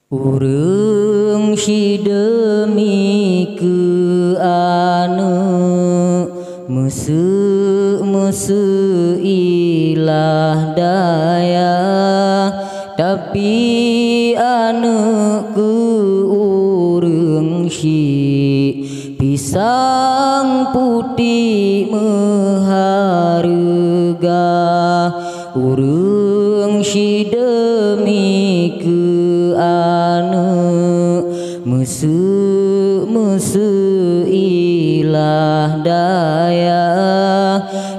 Urang si demi ke anu musuh ilah daya, tapi anu ku urang si pisang putih maharga. Urang si demi ke anu musuh ilah daya,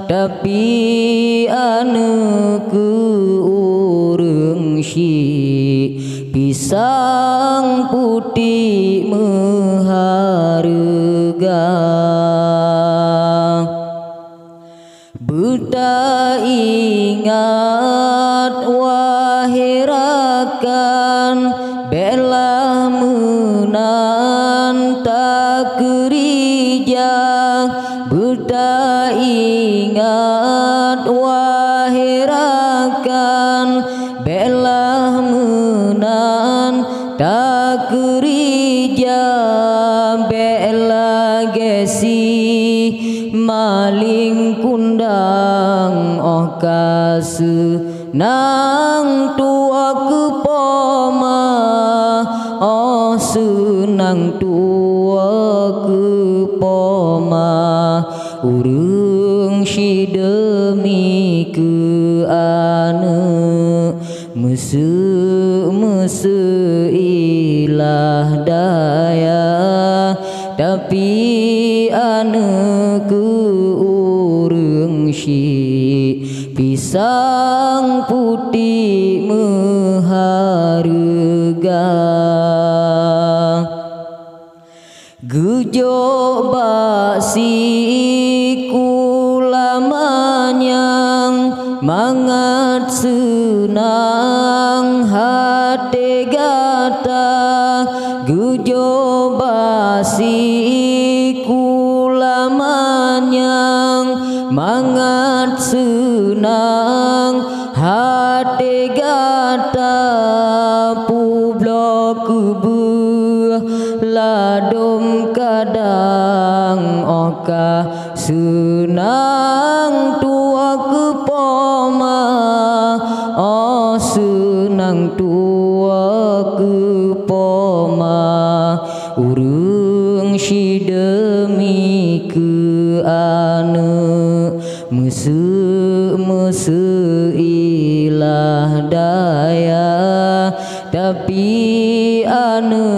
tapi anu ku urang si pisang putih maharga. Buta ingat wahirakan bela menan tak kerja. Buta ingat wahirakan bela menan tak kerja. Bela gesi maling kundang okasu nang tua kepoma. Oh senang tua kepoma. Urang si demi ke anu musuh ilah daya, tapi anu ku urang si pisang putih maharga. Gejo basi kula manyang mangat senang hati gata. Gejo basi kula manyang mangat senang hati gata. Publok kubu ladom kadang oka senang tua kepoma. Oh senang tua kepoma. Urang si demi ke anu musuh ilah daya, tapi anu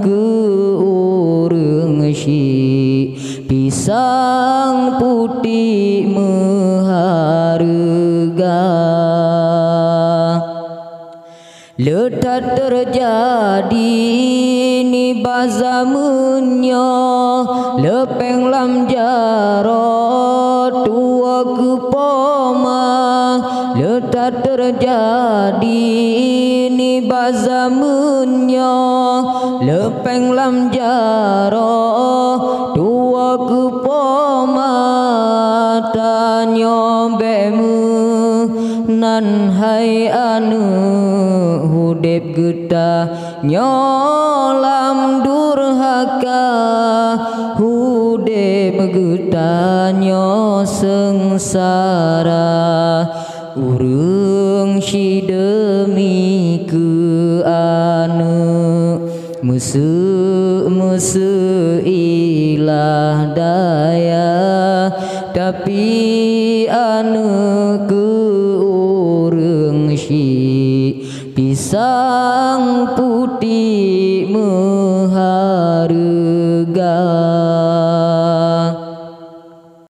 ku urang si pisang putih maharga. Letak terjadi ni bazamunnya lepeng lam jaro tua kepoma. Letak terjadi ni bazamunnya lepeng lam jaro tua kepoma. Tanyo bemu nan hai anu hudep getah nyolam durhaka. Hudep getah nyo sengsara. Urang si demi ke anu musuh ilah daya, tapi anu ku urang si pisang putih